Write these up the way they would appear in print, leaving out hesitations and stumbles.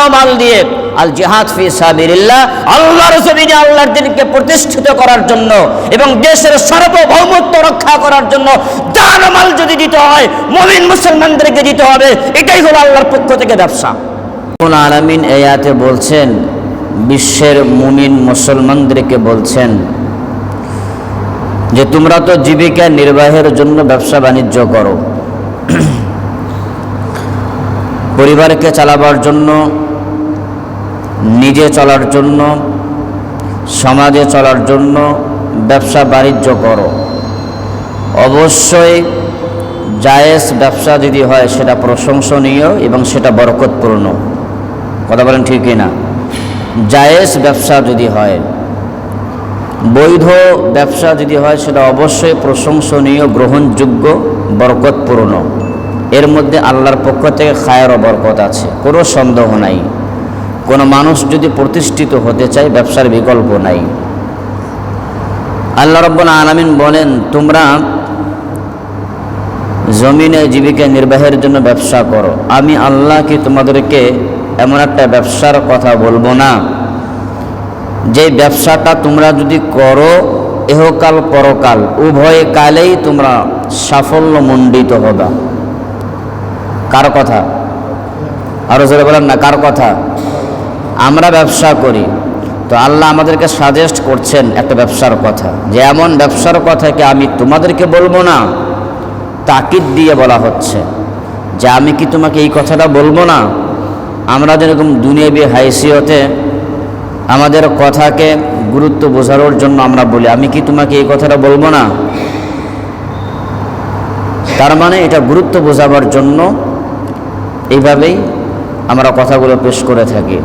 ও মাল দিয়ে আল জিহাদ ফি সাবিলিল্লাহ, আল্লাহর জমিনে আল্লাহর দ্বীনকে প্রতিষ্ঠিত করার জন্য এবং দেশের সার্বভৌমত্ব রক্ষা করার জন্য জান ও মাল যদি দিতে হয় মুমিন মুসলমানদেরকে দিতে হবে। এটাই হলো আল্লাহর পক্ষ থেকে ব্যবসা। রব্বুল আলামিন এই আয়াতে বলছেন, বিশ্বের মুমিন মুসলমানদেরকে বলছেন যে তোমরা তো জীবিকা নির্বাহের জন্য ব্যবসা বাণিজ্য করো, পরিবারকে চালাবার জন্য, নিজে চলার জন্য, সমাজে চলার জন্য ব্যবসা বাণিজ্য করো। অবশ্যই জায়েজ ব্যবসা যদি হয় সেটা প্রশংসনীয় এবং সেটা বরকতপূর্ণ। কথা বলেন ঠিক কিনা? জায়েজ ব্যবসা যদি হয়, বৈধ ব্যবসা যদি হয় সেটা অবশ্যই প্রশংসনীয়, গ্রহণযোগ্য, বরকতপূর্ণ। এর মধ্যে আল্লাহর পক্ষ থেকে খায়ের ও বরকত আছে, কোনো সন্দেহ নাই। কোনো মানুষ যদি প্রতিষ্ঠিত হতে চায় ব্যবসার বিকল্প নাই। আল্লাহ রাব্বুল আলামিন বলেন, তোমরা জমিনে জীবিকা নির্বাহের জন্য ব্যবসা করো। আমি আল্লাহ কি তোমাদেরকে এমন একটা ব্যবসার কথা বলবো না যে ব্যবসাটা তোমরা যদি করো ইহকাল পরকাল উভয় কালেই তোমরা সাফল্যমণ্ডিত হবে? কার কথা? আরো জোরে বলেন না, কার কথা? আমরা ব্যবসা করি, তো আল্লাহ আমাদেরকে সাজেস্ট করছেন একটা ব্যবসার কথা, যে এমন ব্যবসার কথা কি আমি তোমাদেরকে বলবো না? তাকিদ দিয়ে বলা হচ্ছে যে আমি কি তোমাকে এই কথাটা বলবো না? আমরা যেরকম দুনিয়াবি হাইসিয়তে আমাদের কথাকে গুরুত্ব বোঝানোর জন্য আমরা বলি, আমি কি তোমাকে এই কথাটা বলবো না? তার মানে এটা গুরুত্ব বোঝাবার জন্য এইভাবেই আমরা কথাগুলো পেশ করে থাকি।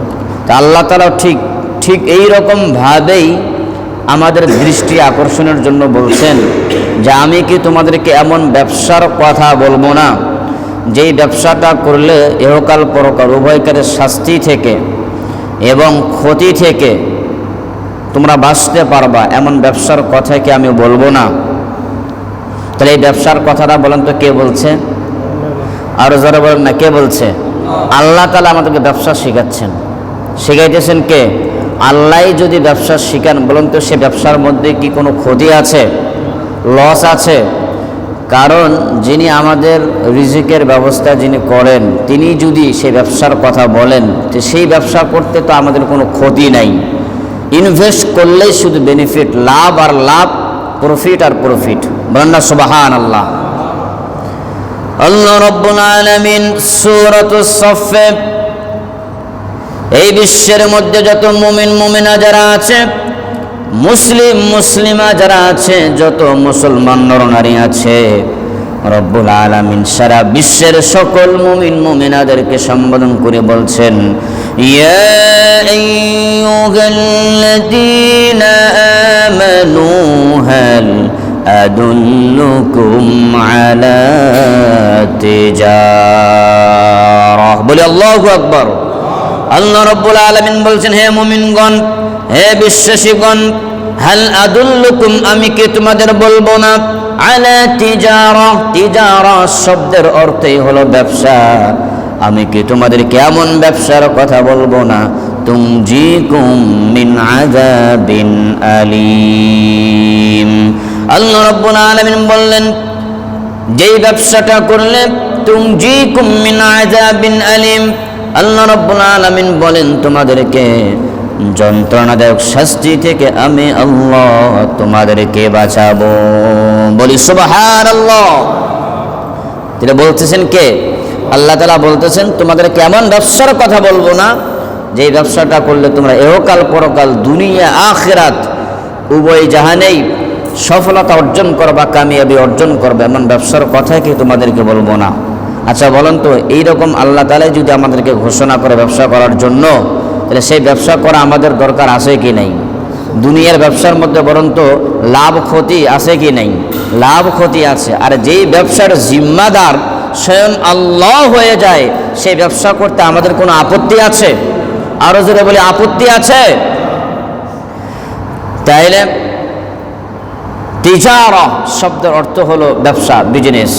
তা আল্লাহ তাআলা ঠিক এই রকমভাবেই আমাদের দৃষ্টি আকর্ষণের জন্য বলছেন যে আমি কি তোমাদেরকে এমন ব্যবসার কথা বলবো না যেই ব্যবসাটা করলে ইহকাল পরকাল উভয়কারের শাস্তি থেকে এবং ক্ষতি থেকে তোমরা বাঁচতে পারবা, এমন ব্যবসার কথা কি আমি বলবো না? তাহলে এই ব্যবসার কথাটা বলেন তো কে বলছে? আরো যারা বলেন না, কে বলছে? আল্লাহ তাআলা আমাদেরকে ব্যবসা শেখাচ্ছেন। শেখাইতেছেন কে? আল্লাহ যদি ব্যবসা শিখান, বলুন তো সে ব্যবসার মধ্যে কি কোনো ক্ষতি আছে, লস আছে? কারণ যিনি আমাদের রিজিকের ব্যবস্থা যিনি করেন, তিনি যদি সেই ব্যবসার কথা বলেন, তো সেই ব্যবসা করতে তো আমাদের কোনো ক্ষতি নাই। ইনভেস্ট করলেই শুধু বেনিফিট, লাভ আর লাভ, প্রফিট আর প্রফিট। বলেন না সুবহানাল্লাহ। আল্লাহ রাব্বুল আলামিন সূরাতুস সাফে এই বিশ্বের মধ্যে যত মুমিন মুমিনা যারা আছে, মুসলিম মুসলিমা যারা আছে, যত মুসলমান নরনারী আছে, রব্বুল আলামিন সারা বিশ্বের সকল মুমিন মুমিনাদেরকে সম্বোধন করে বলছেন, ইয়া আইয়ুহাল্লাযীনা আমানু হাল আদুল্লুকুম আলা তিজারাহ। বলি আল্লাহু আকবার। আল্লাহ রাব্বুল আলামিন বলছেন, হে মুমিনগণ, হে বিশ্বাসীগণ, হাল আদুল্লুকুম, আমি কি তোমাদের বলবো না, আলা তিজারাহ, তিজারাহ শব্দের অর্থই হলো ব্যবসা, আমি কি তোমাদেরকে এমন ব্যবসার কথা বলবো না, তুনজিকুম মিন আযাবিন আলীম। আল্লাহ রাব্বুল আলামিন বললেন, যেই ব্যবসাটা করলে তুনজিকুম মিন আযাবিন আলীম, আল্লাহ রাব্বুল আলামিন বলেন তোমাদেরকে যন্ত্রণাদায়ক শাস্তি থেকে আমি আল্লাহ তোমাদেরকে বাঁচাবো। বলি সুবহানাল্লাহ। এটা বলতেছেন কে? আল্লাহ তাআলা বলতেছেন তোমাদের কেমন ব্যবসার কথা বলবো না, যে ব্যবসাটা করলে তোমরা ইহকাল পরকাল দুনিয়া আখিরাত উভয় জাহানেই সফলতা অর্জন করবা, কামিয়াবি অর্জন করবে, এমন ব্যবসার কথা কি তোমাদেরকে বলবো না? আচ্ছা বলেন তো, এইরকম আল্লাহ তাআলা যদি আমাদেরকে ঘোষণা করে ব্যবসা করার জন্য, তাহলে সেই ব্যবসা করা আমাদের দরকার আছে কি নাই? দুনিয়ার ব্যবসার মধ্যে বরং তো লাভ ক্ষতি আছে কি নাই? লাভ ক্ষতি আছে। আর যেই ব্যবসার জিম্মাদার স্বয়ং আল্লাহ হয়ে যায়, সেই ব্যবসা করতে আমাদের কোনো আপত্তি আছে? আরো জোরে বলি, আপত্তি আছে? তাইলে তিজারা শব্দের অর্থ হলো ব্যবসা, বিজনেস।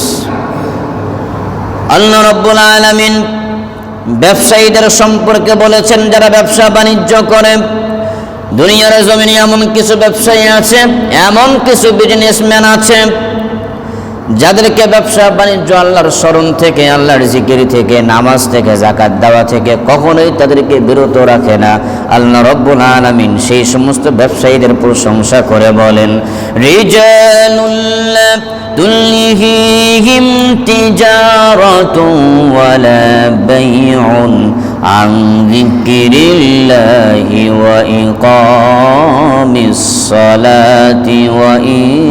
আল্লাহ রাব্বুল আলামিন ব্যবসায়ীদের সম্পর্কে বলেছেন যারা ব্যবসা বাণিজ্য করে। দুনিয়ার জমিনে এমন কিছু ব্যবসায়ী আছে, এমন কিছু বিজনেসম্যান আছে যাদেরকে ব্যবসা বাণিজ্য আল্লাহর স্মরণ থেকে, আল্লাহর জিকির থেকে, নামাজ থেকে, যাকাত দেওয়া থেকে কখনোই তাদেরকে বিরত রাখে না। আল্লাহ রাব্বুল আলামিন সেই সমস্ত ব্যবসায়ীদের প্রশংসা করে বলেন, রিজালুল তুলহিহিম তিজারাতুন ওয়ালা বাইউন আন যিকরিল্লাহি ওয়া ইকামিস সালাতি ওয়া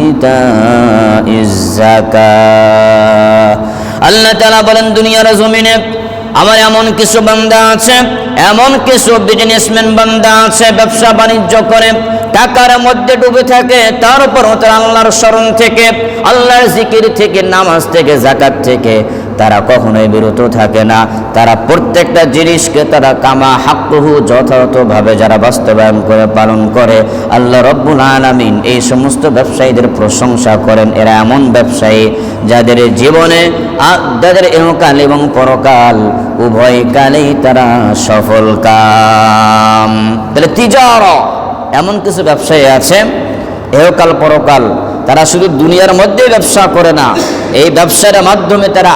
ইতাইজ যাকাত। আল্লাহ তাআলা বলেন, দুনিয়ার জমিনে আমার এমন কিছু বান্দা আছে, এমন কিছু বিজনেসম্যান বান্দা আছে, ব্যবসা বাণিজ্য করে, টাকার মধ্যে ডুবে থাকে, তারপরও তারা আল্লাহর স্মরণ থেকে, আল্লাহর জিকির থেকে, নামাজ থেকে, যাকাত থেকে তারা কখনোই বিরত থাকে না। তারা প্রত্যেকটা জিনিসকে তারা কামা হাক্কুহু যথাযথভাবে যারা বাস্তবায়ন করে পালন করে, আল্লাহ রাব্বুল আলামিন এই সমস্ত ব্যবসায়ীদের প্রশংসা করেন। এরা এমন ব্যবসায়ী যাদের জীবনে, যাদের ইহকাল এবং পরকাল উভয় কালেই তারা সফল কাম। তাহলে তিজারা, এমন কিছু ব্যবসায়ী আছে ইহকাল পরকাল তারা শুধু দুনিয়ার মধ্যে ব্যবসা করে না, এই ব্যবসার মাধ্যমে তারা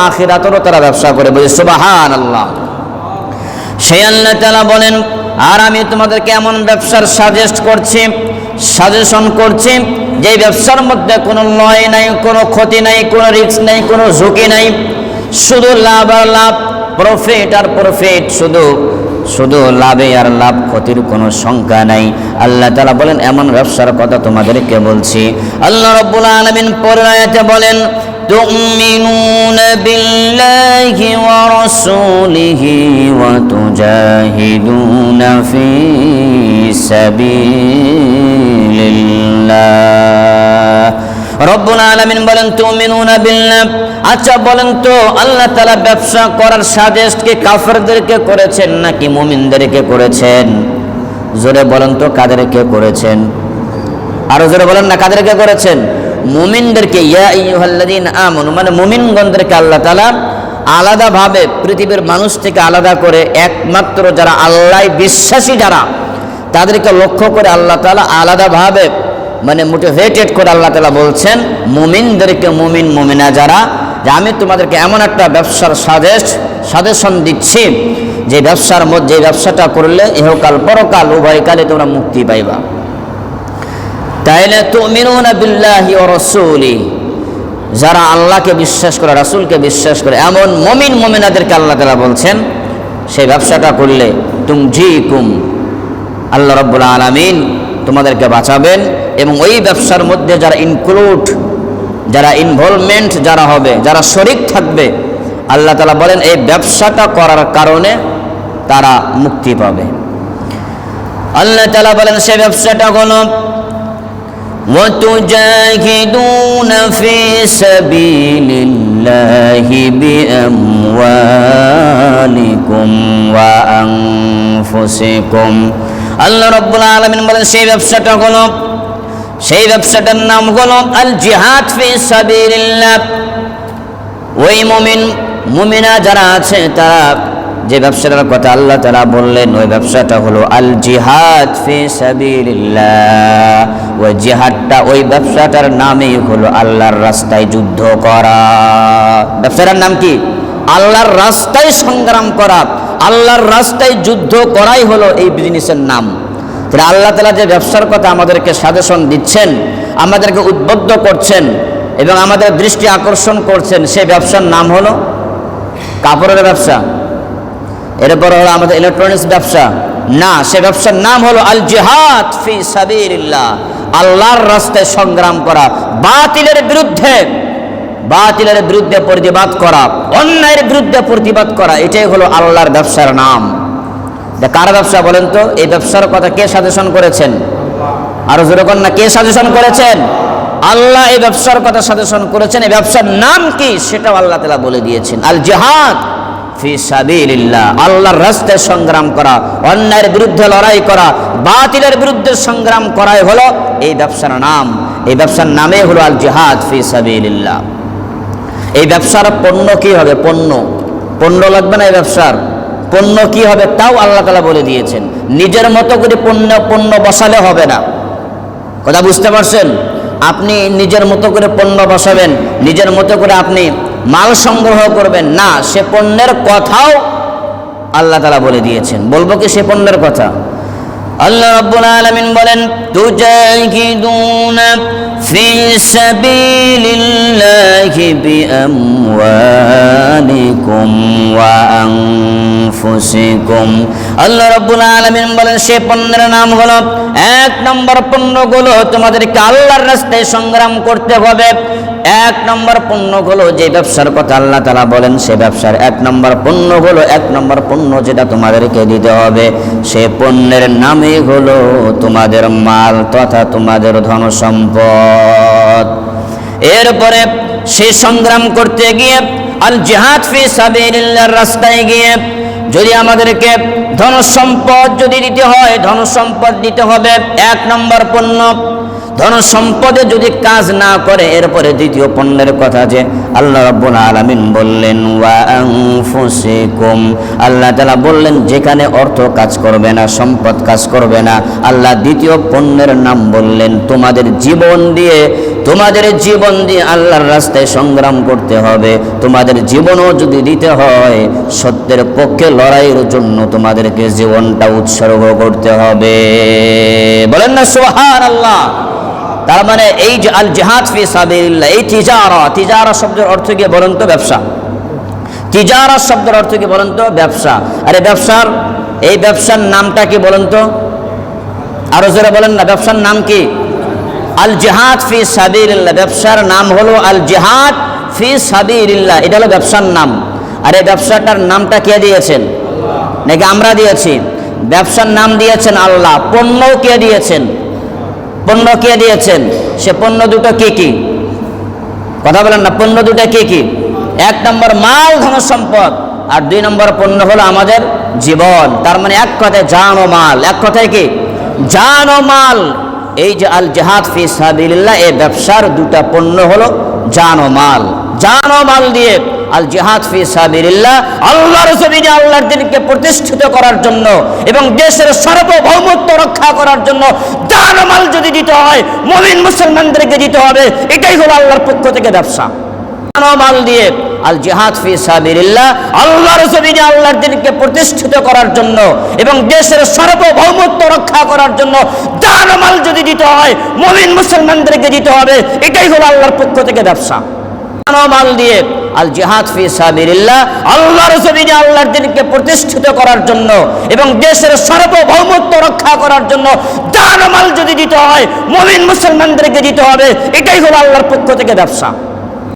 আখিরাতেরও তারা ব্যবসা করে। বলি সুবহানাল্লাহ। সেই আল্লাহ তাআলা বলেন, আর আমি তোমাদেরকে এমন ব্যবসার সাজেশন করছি যে ব্যবসার মধ্যে কোনো লয় নাই, কোনো ক্ষতি নাই, কোনো রিস্ক নাই, কোনো ঝুঁকি নাই, শুধু লাভ আর লাভ, প্রফিট আর প্রফিট, শুধু লাভে আর লাভ, ক্ষতির কোনো সংখ্যা নাই। আল্লাহ তাআলা বলেন এমন ব্যবসার কথা তোমাদেরকে বলছি। আল্লাহ রাব্বুল আলামিন পরের আয়াতে বলেন, তুমিনুনা বিল্লাহি ওয়া রাসূলিহি ওয়া তুজাহিদুনা ফি সাবিলিল্লাহ। রব্বুল আলামিন বলেন তুমিনুনা বিল্লাহ। আচ্ছা বলেন তো, আল্লাহ তাআলা ব্যবসা করার সাজেস্ট কি কাফেরদেরকে করেছেন নাকি মুমিনদেরকে করেছেন? জোরে বলেন তো, কাদেরকে করেছেন? আরো জোরে বলেন না, কাদেরকে করেছেন? মুমিনদেরকে। ইয়া আইয়ুহাল্লাযীনা আমানু, মানে মুমিনগণদেরকে আল্লাহ তাআলা আলাদাভাবে পৃথিবীর মানুষ থেকে আলাদা করে একমাত্র যারা আল্লাহ বিশ্বাসী যারা তাদেরকে লক্ষ্য করে আল্লাহ তাআলা আলাদাভাবে মানে মোটিভেটেড করে আল্লাহ তাআলা বলছেন মুমিনদেরকে, মুমিনা যারা, যে আমি তোমাদেরকে এমন একটা ব্যবসার সাজেশন দিচ্ছি যে ব্যবসাটা করলে ইহকাল পরকাল উভয়কালে তোমরা মুক্তি পাইবা। তাইলে তুমিনুনা বিল্লাহি ওয়া রাসূলি, যারা আল্লাহকে বিশ্বাস করে, রাসূলকে বিশ্বাস করে, এমন মুমিনাদেরকে আল্লাহ তাআলা বলছেন সেই ব্যবসাটা করলে তুমজিকুম, আল্লাহ রাব্বুল আলামিন তোমাদেরকে বাঁচাবেন। এবং ওই ব্যবসার মধ্যে যারা ইনভলভমেন্ট যারা হবে, যারা শরীক থাকবে, আল্লাহ তাআলা বলেন এই ব্যবসাটা করার কারণে তারা মুক্তি পাবে। আল্লাহ তাআলা বলেন সেই ব্যবসাটা হলো وَتُجَاهِدُونَ فِي سَبِيلِ اللَّهِ بِأَمْوَالِكُمْ وَأَنفُسِكُمْ। আল্লাহ রাব্বুল আলামিন বলেন সেই ব্যবসাটার নাম হলো আল জিহাদ ফি সাবিলিল্লাহ। ওই মুমিনা যারা আছে তারা যে ব্যবসাটার কথা আল্লাহ তাআলা বললেন, ওই ব্যবসাটা হলো আল জিহাদ ফি সাবিলিল্লাহ। ওই জিহাদটা, ওই ব্যবসাটার নামই হলো আল্লাহর রাস্তায় যুদ্ধ করা। ব্যবসাটার নাম কি? আল্লাহর রাস্তায় সংগ্রাম করা, আল্লাহর রাস্তায় যুদ্ধ করাই হলো এই বিজনেসের নাম। তাহলে আল্লাহ তাআলা যে ব্যবসার কথা আমাদেরকে সাজেশন দিচ্ছেন, আমাদেরকে উদ্বুদ্ধ করছেন এবং আমাদের দৃষ্টি আকর্ষণ করছেন, সেই ব্যবসার নাম হলো কাপড়ের ব্যবসা, এরপর হলো আমাদের ইলেকট্রনিক্স ব্যবসা না, সে ব্যবসার নাম হলো আল জিহাদ ফি সাবিলিল্লাহ। আল্লাহর রাস্তায় সংগ্রাম করা, বাতিলের বিরুদ্ধে প্রতিবাদ করা, অন্যায়ের বিরুদ্ধে প্রতিবাদ করা, এটাই হলো আল্লাহর ব্যবসার নাম। কার ব্যবসা বলেন তো? এই ব্যবসার কথা কে সাজেশন করেছেন? আরো জোরে বলেন না, কে সাজেশন করেছেন? আল্লাহ এই ব্যবসার কথা সাজেশন করেছেন। এই ব্যবসার নাম কি সেটাও আল্লাহ তাআলা বলে দিয়েছেন, আল জিহাদ ফি সাবিলিল্লাহ। আল্লাহর রাস্তায় সংগ্রাম করা, অন্যায়ের বিরুদ্ধে লড়াই করা, বাতিলের বিরুদ্ধে সংগ্রাম করাই হলো এই ব্যবসার নাম। এই ব্যবসার নামে হলো আল জিহাদ ফি সাবিলিল্লাহ। এই ব্যবসার পণ্য কি হবে? পণ্য লাগবে না এই ব্যবসার? পণ্য কি হবে তাও আল্লাহ তাআলা বলে দিয়েছেন। নিজের মতো করে পণ্য বসালে হবে না। কথা বুঝতে পারছেন? আপনি নিজের মতো করে পণ্য বসাবেন, নিজের মতো করে আপনি মাল সংগ্রহ করবেন না, সে পণ্যের কথাও আল্লাহ তাআলা বলে দিয়েছেন। বলবো কি সে পণ্যের কথা? আল্লাহ রাব্বুল আলামিন বলেন, তুজাহিদুনা ফি সাবিলিল্লাহি বিআমওয়ালিকুম ওয়া আনফুসিকুম। আল্লাহ রাব্বুল আলামিন বলেন সে পণ্যের নাম হলো, এক নম্বর পণ্যগুলো তোমাদেরকে আল্লাহর রাস্তায় সংগ্রাম করতে হবে। এক নম্বর পণ্য হলো যে ব্যবসার কথা আল্লাহ তাআলা বলেন, সে ব্যবসার এক নম্বর পণ্য হলো, এক নম্বর পণ্য যেটা তোমাদেরকে দিতে হবে, সে পণ্যের নামই হলো তোমাদের মাল তথা তোমাদের ধন সম্পদ। এরপরে সেই সংগ্রাম করতে গিয়ে আল জিহাদ ফি সাবিলিল্লাহর রাস্তায় গিয়ে যদি আমাদেরকে ধন সম্পদ যদি দিতে হয়, ধন সম্পদ দিতে হবে এক নম্বর পণ্য। ধন সম্পদে যদি কাজ না করে, এরপরে দ্বিতীয় পণ্যের কথা যে আল্লাহ রাব্বুল আলামিন বললেন ওয়া আনফুসিকুম, আল্লাহ তাআলা বললেন যেখানে অর্থ কাজ করবে না, সম্পদ কাজ করবে না, আল্লাহ দ্বিতীয় পণ্যের নাম বললেন তোমাদের জীবন দিয়ে আল্লাহর রাস্তায় সংগ্রাম করতে হবে। তোমাদের জীবনও যদি দিতে হয়, সত্যের পক্ষে লড়াইয়ের জন্য তোমাদেরকে জীবনটা উৎসর্গ করতে হবে। বলেন না সুবহানাল্লাহ। তার মানে এই যে আল জিহাদ ফি সাবিলিল্লাহ, এই তিজারা শব্দের অর্থ কি বলেন তো? ব্যবসা। তিজারা শব্দের অর্থ কি বলেন তো? ব্যবসা। আরে এই ব্যবসার নামটা কি বলেন তো? আরো জোরে বলেন না, ব্যবসার নাম কি? আল জিহাদ ফি সাবিলিল্লাহ। ব্যবসার নাম হলো আল জিহাদ ফি সাবিলিল্লাহ, এটা হলো ব্যবসার নাম। আর এই ব্যবসাটার নামটা কে দিয়েছেন? নাকি আমরা দিয়েছি? ব্যবসার নাম দিয়েছেন আল্লাহ। পণ্যও কে দিয়েছেন? পণ্য কে দিয়েছেন? সে পণ্য দুটো কি কি? কথা বলেন না, পণ্য দুটো কি কি? এক নম্বর মাল ধন সম্পদ, আর দুই নম্বর পণ্য হলো আমাদের জীবন। তার মানে এক কথায় জান ও মাল। এক কথায় কি? জান ও মাল। এই যে আল জিহাদ ফি সাবিলিল্লাহ, এই ব্যবসার দুটা পণ্য হলো জান ও মাল। জান ও মাল দিয়ে আল জিহাদ ফি সাবিলিল্লাহ, আল্লাহর জমিনে আল্লাহর দ্বীনকে প্রতিষ্ঠিত করার জন্য এবং দেশের সার্বভৌমত্ব রক্ষা করার জন্য জান ও মাল যদি দিতে হয়, মুমিন মুসলমানদেরকে দিতে হবে। এটাই হলো আল্লাহর পক্ষ থেকে ব্যবসা। জান ও মাল দিয়ে আল জিহাদ ফি সাবিলিল্লাহ, আল্লাহর জমিনে আল্লাহর দ্বীনকে প্রতিষ্ঠিত করার জন্য এবং দেশের সার্বভৌমত্ব রক্ষা করার জন্য জান ও মাল যদি দিতে হয়, মুমিন মুসলমানদেরকে দিতে হবে। এটাই হলো আল্লাহর পক্ষ থেকে ব্যবসা। জান ও মাল দিয়ে আল জিহাদ ফি সাবিলিল্লাহ, আল্লাহর জমিনে আল্লাহর দ্বীনকে প্রতিষ্ঠিত করার জন্য এবং দেশের সার্বভৌমত্ব রক্ষা করার জন্য জান ও মাল যদি দিতে হয়, মুমিন মুসলমানদেরকে দিতে হবে। এটাই হলো আল্লাহর পক্ষ থেকে ব্যবসা।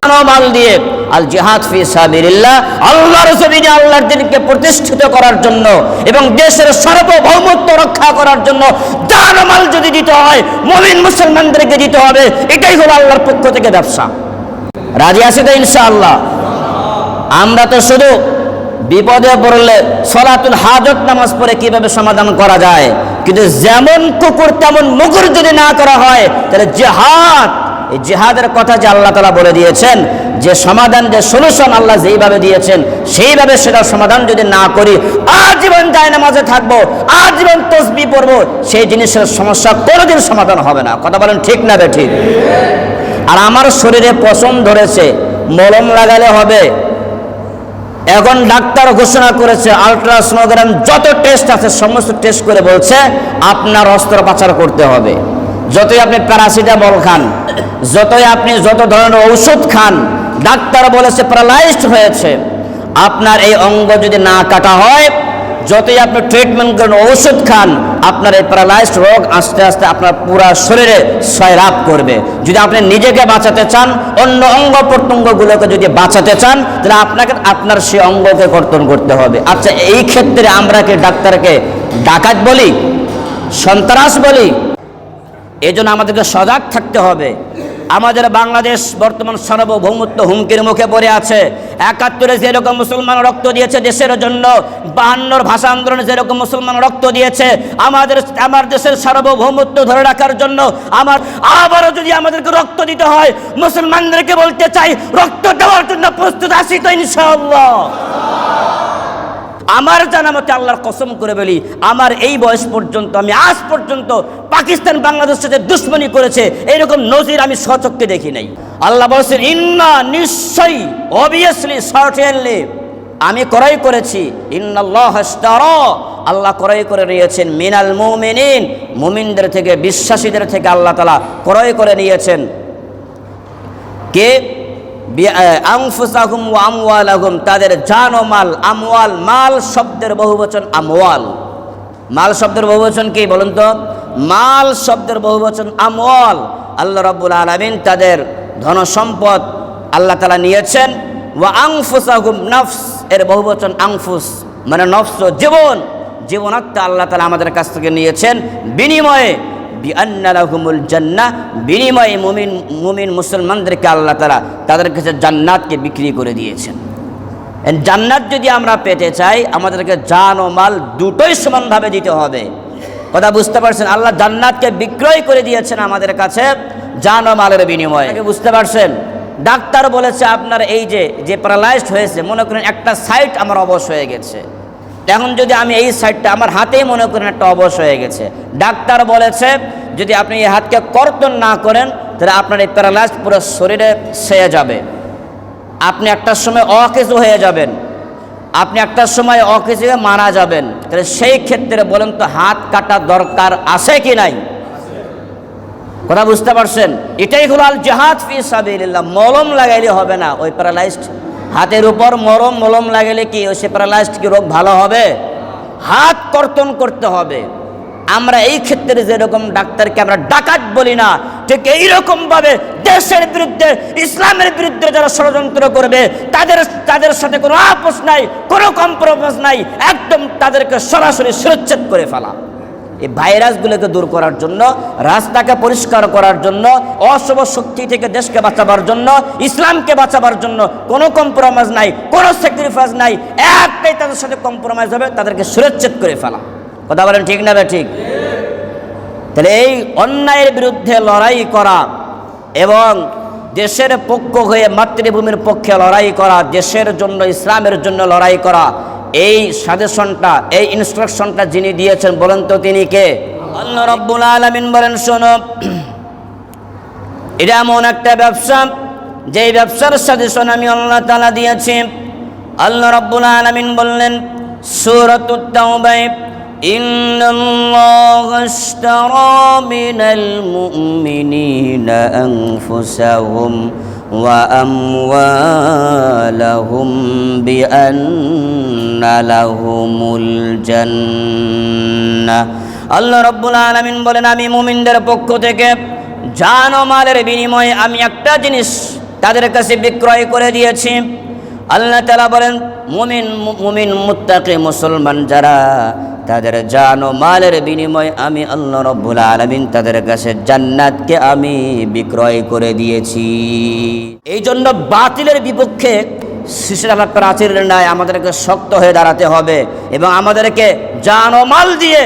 জান ও মাল দিয়ে আল জিহাদ ফি সাবিলিল্লাহ, আল্লাহর জমিনে আল্লাহর দ্বীনকে প্রতিষ্ঠিত করার জন্য এবং দেশের সার্বভৌমত্ব রক্ষা করার জন্য জান ও মাল যদি দিতে হয়, মুমিন মুসলমানদেরকে দিতে হবে। এটাই হলো আল্লাহর পক্ষ থেকে ব্যবসা। রাজি আছে তো ইনশাআল্লাহ? আমরা তো শুধু বিপদে পড়লে সলাতুল হাজত নামাজ পড়ে কিভাবে সমাধান করা যায়, কিন্তু যেমন কুকুর তেমন মুগুর যদি না করা হয়, তাহলে জিহাদ, এই জিহাদের কথা যে আল্লাহ তাআলা বলে দিয়েছেন, যে সমাধান, যে সলিউশন আল্লাহ যেইভাবে দিয়েছেন সেইভাবে সেটা সমাধান যদি না করি, আজীবন যায় নামাজে থাকবো, আজীবন তসবিহ পড়বো, সেই জিনিসের সমস্যা কোনোদিন সমাধান হবে না। কথা বলেন ঠিক না বে ঠিক? আর আমার শরীরে পশম ধরেছে, মলম লাগালে হবে। এখন ডাক্তার ঘোষণা করেছে আলট্রাসোনোগ্রাম যত টেস্ট আছে সমস্ত টেস্ট করে বলছে আপনার অস্ত্রোপচার করতে হবে। যতই আপনি প্যারাসিটামল খান, যতই আপনি যত ধরনের ঔষধ খান, ডাক্তার বলেছে প্যারালাইজড হয়েছে। আপনার এই অঙ্গ যদি না কাটা হয়, যতই আপনি ট্রিটমেন্ট করেন, ঔষধ খান, আপনার এই প্যারালাইজড রোগ আস্তে আস্তে আপনার পুরো শরীরে সয়লাভ করবে। যদি আপনি নিজেকে বাঁচাতে চান, অন্য অঙ্গ প্রত্যঙ্গগুলোকে যদি বাঁচাতে চান, তাহলে আপনাকে আপনার সেই অঙ্গকে কর্তন করতে হবে। আচ্ছা, এই ক্ষেত্রে আমরা কি ডাক্তারকে ডাকাত বলি, সন্ত্রাস বলি? এই জন্য আমাদেরকে সজাগ থাকতে হবে। আমাদের বাংলাদেশ বর্তমান সার্বভৌমত্ব হুমকির মুখে পড়ে আছে। ৭১-এ যেরকম মুসলমান রক্ত দিয়েছে দেশের জন্য, ৫২-র ভাষা আন্দোলনে যেরকম মুসলমান রক্ত দিয়েছে আমার দেশের সার্বভৌমত্ব ধরে রাখার জন্য, আবারও যদি আমাদেরকে রক্ত দিতে হয়, মুসলমানদেরকে বলতে চাই রক্ত দেওয়ার জন্য প্রস্তুত আছি তো ইনশাআল্লাহ। আমার জানা মতে আল্লাহর কসম করে বলি, আমার এই বয়স পর্যন্ত, আমি আজ পর্যন্ত পাকিস্তান বাংলাদেশের সাথে দুশ্মনী করেছে এরকম নজির আমি স্বচক্ষে দেখি নাই। আল্লাহ বলছেন ইন্না, নিশ্চয়ই, অবভিয়াসলি, সার্টেনলি আমি ক্রয় করেছি। ইন্নাল্লাহ ইশতারা, আল্লাহ ক্রয় করে নিয়েছেন মিনাল মুমিনিন, মুমিনদের থেকে, বিশ্বাসীদের থেকে আল্লাহ তাআলা ক্রয় করে নিয়েছেন কে? আনফুসাহুম ওয়া আমওয়ালাহুম, তাদের জান ও মাল। আমওয়াল, মাল শব্দের বহুবচন আমওয়াল। মাল শব্দের বহুবচন কি বলুন তো? মাল শব্দের বহুবচন আমওয়াল। আল্লাহ রাব্বুল আলামিন তাদের ধন সম্পদ আল্লাহ তাআলা নিয়েছেন। ওয়া আনফুসাহুম, নফস এর বহুবচন আনফুস, মানে নফস, জীবন, জীবনাত্মা আল্লাহ তাআলা আমাদের কাছ থেকে নিয়েছেন। বিনিময়ে বিআন্না লাহুমুল জান্নাহ, বিনিময়ে মুমিন মুসলমানদেরকে আল্লাহ তাআলা তাদের কাছে জান্নাতকে বিক্রি করে দিয়েছেন। জান্নাত যদি আমরা পেতে চাই, আমাদেরকে জান ও মাল দুটোই সমানভাবে দিতে হবে। কথা বুঝতে পারছেন? আল্লাহ জান্নাতকে বিক্রয় করে দিয়েছেন আমাদের কাছে জান ও মালের বিনিময়ে। বুঝতে পারছেন? ডাক্তার বলেছে আপনার এই যে প্যারালাইজড হয়েছে, মনে করেন একটা সাইড আমার অবশ হয়ে গেছে, এখন যদি আমি এই সাইডটা আমার হাতেই মনে করেন একটা অবশ হয়ে গেছে, ডাক্তার বলেছে যদি আপনি এই হাতকে কর্তন না করেন তাহলে আপনার এই প্যারালাইজ পুরো শরীরে সেয়ে যাবে, আপনি একটার সময় অকেজো হয়ে যাবেন, আপনি একটার সময় অকেজো হয়ে মারা যাবেন। তাহলে সেই ক্ষেত্রে বলেন তো হাত কাটা দরকার আছে কি নাই? কথা বুঝতে পারছেন? এটাই হলো আল জিহাদ ফি সাবিলিল্লাহ। মলম লাগাইলে হবে না। ওই প্যারালাইজড হাতের উপর মলম লাগাইলে কি ওই সে প্যারালাইজড কি রোগ ভালো হবে? হাত কর্তন করতে হবে। আমরা এই ক্ষেত্রে যেরকম ডাক্তারকে আমরা ডাকাত বলি না, ঠিক এইরকম ভাবে দেশের বিরুদ্ধে, ইসলামের বিরুদ্ধে যারা ষড়যন্ত্র করবে তাদের সাথে কোনো আপোষ নাই, কোনো কম্প্রোমাইজ নাই, একদম তাদেরকে সরাসরি শিরচ্ছেদ করে ফেলা। এই ভাইরাসগুলোকে দূর করার জন্য, রাস্তাকে পরিষ্কার করার জন্য, অশুভ শক্তি থেকে দেশকে বাঁচাবার জন্য, ইসলামকে বাঁচাবার জন্য কোনো কম্প্রোমাইজ নাই, কোনো স্যাক্রিফাইস নাই। একটাই তাদের সাথে কম্প্রোমাইজ হবে, তাদেরকে শিরচ্ছেদ করে ফেলা। কথা বলেন ঠিক না? ঠিক। তাহলে এই অন্যায়ের বিরুদ্ধে লড়াই করা এবং দেশের পক্ষ হয়ে মাতৃভূমির পক্ষে লড়াই করা, দেশের জন্য, ইসলামের জন্য লড়াই করা, এই সাজেশনটা, এই ইনস্ট্রাকশনটা যিনি দিয়েছেন বলেন তো তিনি কে? আল্লাহ রাব্বুল আলামিন বলেন শোনো, এটা এমন একটা ব্যবসা যেই ব্যবসার সাজেশন আমি আল্লাহ তাআলা দিয়েছি। আল্লাহ রাব্বুল আলামিন বললেন সূরাতুত তাওবা, ইন্নাল্লাহা ইশতারা মিনাল মুমিনিনা আনফুসাহুম ওয়া আমওয়ালাহুম বিআন্না লাহুমুল জান্নাহ। আল্লাহ রাব্বুল আলামিন বলেন আমি মুমিনদের পক্ষ থেকে জান ও মালের বিনিময়ে আমি একটা জিনিস তাদের কাছে বিক্রয় করে দিয়েছি। আল্লাহ তাআলা বলেন মুমিন মুত্তাকি মুসলমান যারা, তাদের জান ও মালের বিনিময়ে আমি আল্লাহ রাব্বুল আলামিন তাদের কাছে জান্নাতকে আমি বিক্রয় করে দিয়েছি। এই জন্য বাতিলের বিপক্ষে শিশিরালা প্রাচীরের ন্যায় আমাদেরকে শক্ত হয়ে দাঁড়াতে হবে এবং আমাদেরকে জান ও মাল দিয়ে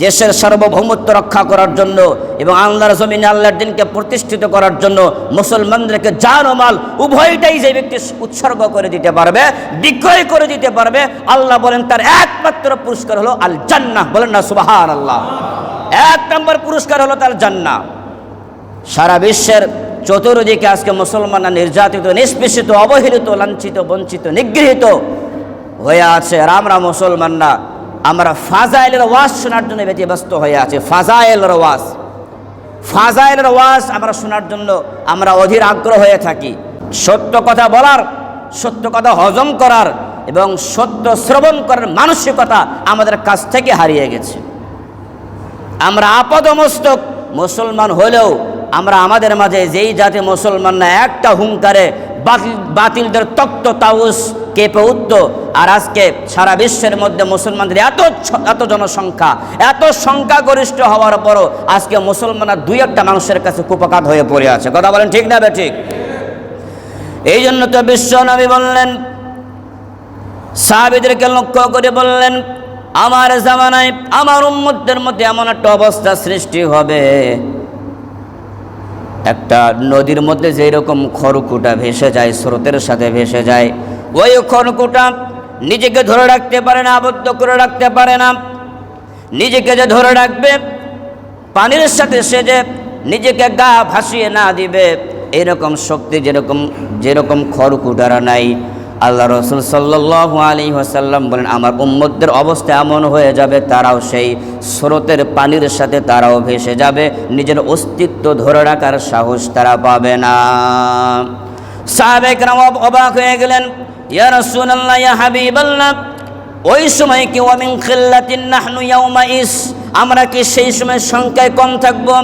দেশের সার্বভৌমত্ব রক্ষা করার জন্য এবং আল্লাহর জমিনে আল্লাহর দিনকে প্রতিষ্ঠিত করার জন্য মুসলমানদেরকে জান ও মাল উভয়টাই যে ব্যক্তি উৎসর্গ করে দিতে পারবে, বিক্রয় করে দিতে পারবে, আল্লাহ বলেন তার একমাত্র পুরস্কার হলো আল জান্নাহ। বলেন না সুবহানাল্লাহ? 1 নম্বর পুরস্কার হলো তার জান্নাহ। সারা বিশ্বের চতুর্দিকে আজকে মুসলমানরা নির্যাতিত, নিষ্পেষিত, অবহেলিত, লাঞ্ছিত, বঞ্চিত, নিগৃহীত হয়ে আছে। আর আমরা মুসলমানরা আমরা ফাজাইলের ওয়াজ শোনার জন্য ব্যতিব্যস্ত হয়ে আছে। ফাজাইলের ওয়াজ আমরা শোনার জন্য আমরা অধীর আগ্রহ হয়ে থাকি। সত্য কথা বলার, সত্য কথা হজম করার এবং সত্য শ্রবণ করার মানসিকতা আমাদের কাছ থেকে হারিয়ে গেছে। আমরা আপাদমস্তক মুসলমান হলেও আমরা আমাদের মাঝে যেই জাতি মুসলমান না, একটা হুঙ্কারে বাতিলদের তক্ত তাউস কেঁপে উঠত। আর আজকে সারা বিশ্বের মধ্যে মুসলমানদের এত জনসংখ্যা, এত সংখ্যাগরিষ্ঠ হওয়ার পরও আজকে মুসলমানরা দুই একটা মানুষের কাছে কুপকাত হয়ে পড়ে আছে। কথা বলেন ঠিক না ঠিক? এই জন্য তো বিশ্ব নবী বললেন, সাহাবীদেরকে লক্ষ্য করে বললেন, আমার জামানায় আমার উম্মতদের মধ্যে এমন একটা অবস্থা সৃষ্টি হবে, একটা নদীর মধ্যে যেরকম খড়কুটা ভেসে যায়, স্রোতের সাথে ভেসে যায়, ওই খড়কুটা নিজেকে ধরে রাখতে পারে না, আবদ্ধ করে রাখতে পারে না। নিজেকে যে ধরে রাখবে, পানির সাথে সে যে নিজেকে গা ভাসিয়ে না দিবে, এরকম শক্তি যেরকম খড়কুটার নাই। আল্লাহ রসুল সাল্লাল্লাহু আলাইহি ওয়াসাল্লাম বলেন, আমার উম্মতদের অবস্থা এমন হয়ে যাবে, তারাও সেই স্রোতের পানির সাথে তারাও ভেসে যাবে, নিজের অস্তিত্ব ধরে রাখার সাহস তারা পাবে না। সাহাবায়ে কেরাম অবাক হয়ে গেলেন, ইয়া রাসূলুল্লাহ, ইয়া হাবিবাল্লাহ, ওই সময় কি ওয়া মিন খিল্লাতিন নাহনু ইয়াউমাইস, আমরা কি সেই সময় সংখ্যায় কম থাকবো?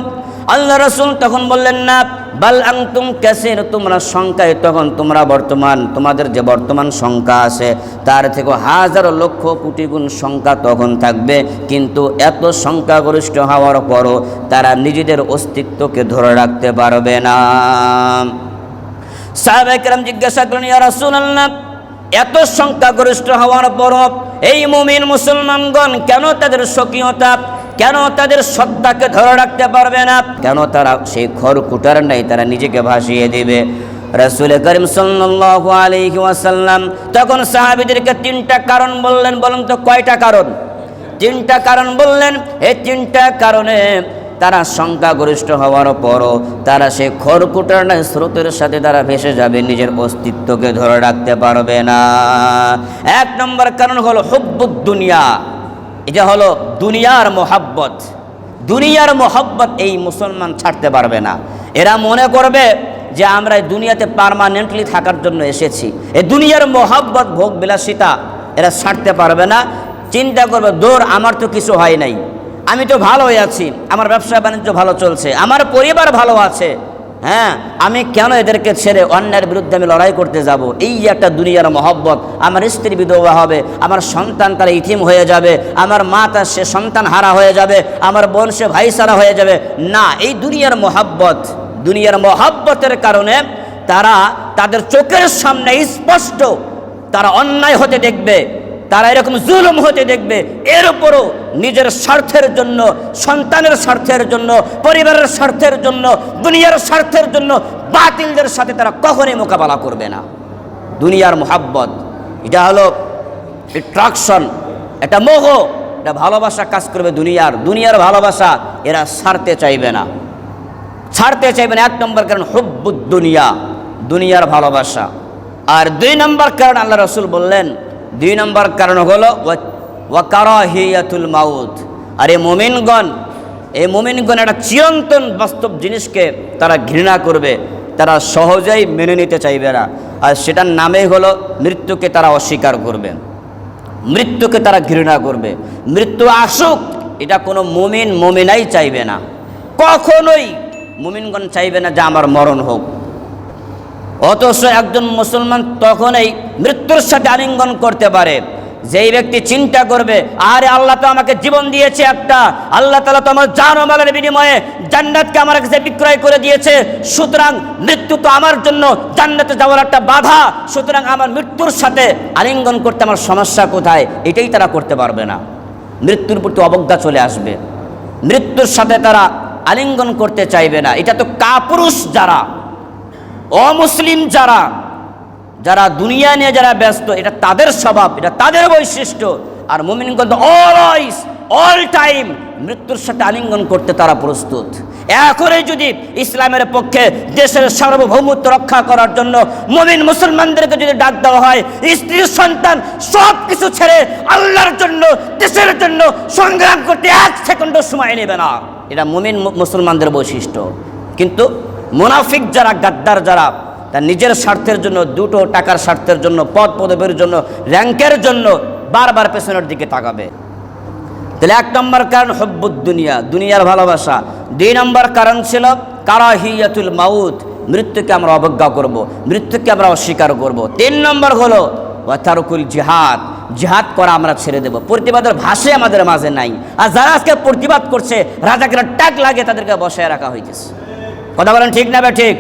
আল্লাহ রাসূল তখন বললেন, না, বাল আনতুম কাসীর, তোমরা সংখ্যায় তখন তোমাদের যে বর্তমান সংখ্যা আছে তার থেকে হাজার লক্ষ কোটি গুণ সংখ্যা তখন থাকবে, কিন্তু এত সংখ্যাগরিষ্ঠ হওয়ার পরও তারা নিজেদের অস্তিত্বকে ধরে রাখতে পারবে না। সাহাবায়ে কেরাম জিজ্ঞাসা করলেন, ইয়া রাসূলুল্লাহ, এত সংখ্যাগরিষ্ঠ হওয়ার পরও এই মুমিন মুসলমানগণ কেন তাদের স্বকীয়তা, কেন তাদের সত্তাকে ধরে রাখতে পারবে না? কেন তারা সেই খড়কুটার নাই তারা নিজেকে ভাসিয়ে দিবে? রাসূল করিম সাল্লাল্লাহু আলাইহি ওয়াসাল্লাম তখন সাহাবীদেরকে তিনটা কারণ বললেন। বলুন তো কয়টা কারণ? তিনটা কারণ বললেন। এই তিনটা কারণে তারা সংখ্যাগরিষ্ঠ হওয়ার পরও তারা সেই খড়কুটার নাই স্রোতের সাথে তারা ভেসে যাবে, নিজের অস্তিত্বকে ধরে রাখতে পারবে না। এক নম্বর কারণ হলো হুব্বুদ দুনিয়া, এটা হলো দুনিয়ার মোহাব্বত। দুনিয়ার মোহাব্বত এই মুসলমান ছাড়তে পারবে না। এরা মনে করবে যে আমরা এই দুনিয়াতে পার্মানেন্টলি থাকার জন্য এসেছি। এই দুনিয়ার মোহাব্বত, ভোগ বিলাসিতা এরা ছাড়তে পারবে না। চিন্তা করবে, দূর, আমার তো কিছু হয় নাই, আমি তো ভালোই আছি, আমার ব্যবসা বাণিজ্য ভালো চলছে, আমার পরিবার ভালো আছে, হ্যাঁ, আমি কেন এদেরকে ছেড়ে অন্যের বিরুদ্ধে আমি লড়াই করতে যাব? এই যে একটা দুনিয়ার মহব্বত, আমার স্ত্রী বিধবা হবে, আমার সন্তান তারা ইতিম হয়ে যাবে, আমার মা তার সে সন্তান হারা হয়ে যাবে, আমার বোন সে ভাই সারা হয়ে যাবে। না, এই দুনিয়ার মহব্বতের কারণে তারা তাদের চোখের সামনে স্পষ্ট তারা অন্যায় হতে দেখবে, তারা এরকম জুলুম হতে দেখবে, এর উপরও নিজের স্বার্থের জন্য, সন্তানের স্বার্থের জন্য, পরিবারের স্বার্থের জন্য, দুনিয়ার স্বার্থের জন্য বাতিলদের সাথে তারা কখনোই মোকাবেলা করবে না। দুনিয়ার মোহাব্বত, এটা হলো অ্যাট্রাকশন, এটা মোহ, এটা ভালোবাসা কাজ করবে দুনিয়ার ভালোবাসা এরা ছাড়তে চাইবে না। এক নম্বর কারণ হুব্বুদ দুনিয়া, দুনিয়ার ভালোবাসা। আর দুই নম্বর কারণ আল্লাহ রাসূল বললেন, দুই নম্বর কারণ হলো ওয়া কারাহিয়াতুল মাউত। আর এই মুমিনগণ একটা চিরন্তন বাস্তব জিনিসকে তারা ঘৃণা করবে, তারা সহজেই মেনে নিতে চাইবে না। আর সেটার নামেই হলো মৃত্যুকে তারা অস্বীকার করবে, মৃত্যুকে তারা ঘৃণা করবে। মৃত্যু আসুক এটা কোনো মুমিনাই চাইবে না, কখনোই মুমিনগণ চাইবে না যে আমার মরণ হোক। অথচ একজন মুসলমান তখনই মৃত্যুর সাথে আলিঙ্গন করতে পারে যেই ব্যক্তি চিন্তা করবে, আরে আল্লাহ তো আমাকে জীবন দিয়েছে একটা, আল্লাহ তাআলা তো আমার জান ও মালের বিনিময়ে জান্নাতকে আমার কাছে বিক্রয় করে দিয়েছে, সুতরাং মৃত্যু তো আমার জন্য জান্নাতে যাওয়ার একটা বাধা, সুতরাং আমার মৃত্যুর সাথে আলিঙ্গন করতে আমার সমস্যা কোথায়? এটাই তারা করতে পারবে না। মৃত্যুর প্রতি অবজ্ঞা চলে আসবে, মৃত্যুর সাথে তারা আলিঙ্গন করতে চাইবে না। এটা তো কাপুরুষ যারা, অমুসলিম যারা দুনিয়া নিয়ে যারা ব্যস্ত, এটা তাদের স্বভাব, এটা তাদের বৈশিষ্ট্য। আর মুমিনগণ তো অলওয়েজ, অল টাইম মৃত্যুর সাথে আলিঙ্গন করতে তারা প্রস্তুত। এখনই যদি ইসলামের পক্ষে দেশের সার্বভৌমত্ব রক্ষা করার জন্য মুমিন মুসলমানদেরকে যদি ডাক দেওয়া হয়, স্ত্রী সন্তান সব কিছু ছেড়ে আল্লাহর জন্য, দেশের জন্য সংগ্রাম করতে এক সেকেন্ডও সময় নেবে না। এটা মুমিন মুসলমানদের বৈশিষ্ট্য। কিন্তু মুনাফিক যারা, গাদ্দার যারা, তার নিজের স্বার্থের জন্য, দুটো টাকার স্বার্থের জন্য, পদ পদবীর জন্য, র্যাঙ্কের জন্য বারবার পেছনের দিকে তাকাবে। তাহলে এক নম্বর কারণ হুব্বুদ দুনিয়া, দুনিয়ার ভালোবাসা। দুই নম্বর কারণ ছিল কারাহিয়াতুল মাউত, মৃত্যুকে আমরা অবজ্ঞা করব, মৃত্যুকে আমরা অস্বীকার করব। তিন নম্বর হলো ওয়া তারকুল জিহাদ, জিহাদ করা আমরা ছেড়ে দেব। প্রতিবাদের ভাষাই আমাদের মাঝে নাই। আর যারা আজকে প্রতিবাদ করছে রাজাকে টাক লাগে তাদেরকে বসায় রাখা হইতেছে। কথা বলেন ঠিক না? ঠিক।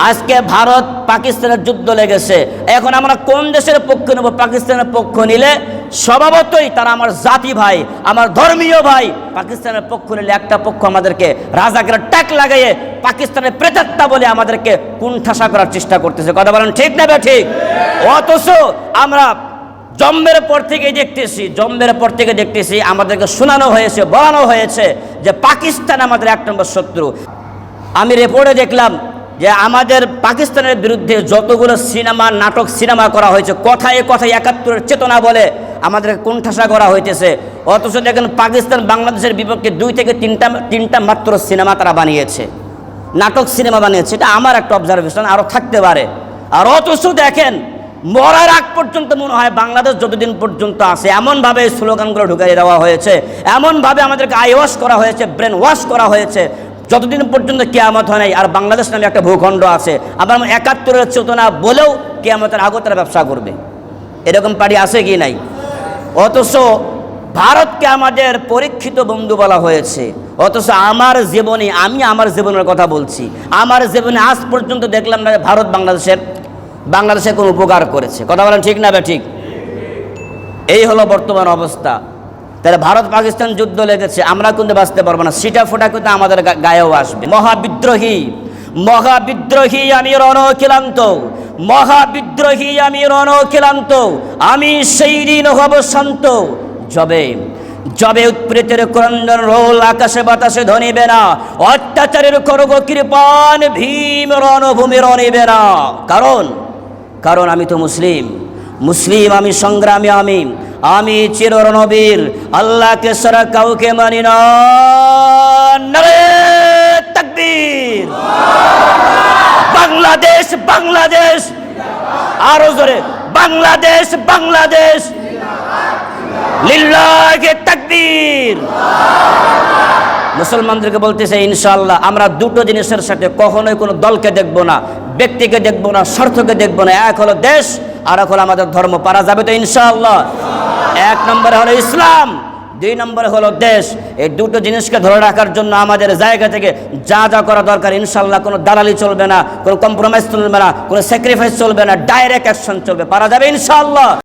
আজকে ভারত পাকিস্তানের যুদ্ধ লেগেছে, এখন আমরা কোন দেশের পক্ষ নেব? পাকিস্তানের পক্ষ নিলে স্বভাবতই তারা আমার জাতি ভাই, আমার ধর্মীয় ভাই। পাকিস্তানের পক্ষ নিলে একটা পক্ষ আমাদেরকে রাজাকে টাক লাগাইয়ে পাকিস্তানের প্রেতাত্মা বলে আমাদেরকে কুণ্ঠাসা করার চেষ্টা করতেছে। কথা বলেন ঠিক না? ঠিক। অথচ আমরা জন্মের পর থেকে দেখতেছি আমাদেরকে শোনানো হয়েছে, বলানো হয়েছে যে পাকিস্তান আমাদের এক নম্বর শত্রু। আমি রিপোর্টে দেখলাম যে আমাদের পাকিস্তানের বিরুদ্ধে যতগুলো নাটক সিনেমা করা হয়েছে, কথায় কথায় ৭১-এর চেতনা বলে আমাদেরকে কুণ্ঠাসা করা হইতেছে। অথচ দেখেন পাকিস্তান বাংলাদেশের বিপক্ষে 2 থেকে 3টা মাত্র সিনেমা তারা বানিয়েছে, নাটক সিনেমা বানিয়েছে। এটা আমার একটা অবজারভেশন, আরও থাকতে পারে। আর অথচ দেখেন মরার আগ পর্যন্ত মনে হয় বাংলাদেশ যতদিন পর্যন্ত আছে এমনভাবে স্লোগানগুলো ঢুকিয়ে দেওয়া হয়েছে, এমনভাবে আমাদেরকে আই ওয়াশ করা হয়েছে, ব্রেন ওয়াশ করা হয়েছে, যতদিন পর্যন্ত কিয়ামত হয় নাই। আর বাংলাদেশ নামে একটা ভূখণ্ড আছে, আবার ৭১-এর চেতনা বলেও কিয়ামতের আগতের ব্যবসা করবে, এরকম পার্টি আছে কি নাই? অথচ ভারতকে আমাদের পরীক্ষিত বন্ধু বলা হয়েছে। অথচ আমার জীবনের কথা বলছি, আমার জীবনে আজ পর্যন্ত দেখলাম না ভারত বাংলাদেশের কোনো উপকার করেছে। কথা বলেন ঠিক না? ঠিক। এই হলো বর্তমান অবস্থা। তাহলে ভারত পাকিস্তান যুদ্ধ লেগেছে, আমরা কিন্তু বাঁচতে পারবো না, সিটা ফোটা কিন্তু আমাদের গায়েও আসবে। মহাবিদ্রোহী আমি রণখিলান্ত, আমি সেই দিন হব শান্ত, যবে উৎপ্রেতের ক্রন্দন রোল আকাশে বাতাসে ধনিবে না, অত্যাচারের খড়গ কৃপান ভীম রণভূমি রণিবে না। কারণ আমি তো মুসলিম, আমি সংগ্রামী, আমি চির রণবীর, আল্লাহকে ছাড়া কাউকে মানি না। নারে তাকবীর। বাংলাদেশ, আরো জোরে, বাংলাদেশ, লিল্লাহি তাকবীর। মুসলমানদেরকে বলতেছে ইনশাআল্লাহ আমরা দুটো জিনিসের সাথে কখনোই কোনো দলকে দেখব না, ব্যক্তিকে দেখব না, স্বার্থকে দেখব না। এক হলো দেশ, আর এক হলো আমাদের ধর্ম। পারা যাবে তো ইনশাআল্লাহ? 1 নম্বরে হলো ইসলাম, 2 নম্বরে হলো দেশ। এই দুটো জিনিসকে ধরে রাখার জন্য আমাদের জায়গা থেকে যা করা দরকার ইনশাআল্লাহ, কোনো দালালি চলবে না, কোনো কম্প্রোমাইজ চলবে না, কোনো স্যাক্রিফাইস চলবে না, ডাইরেক্ট অ্যাকশন চলবে। পারা যাবে ইনশাআল্লাহ?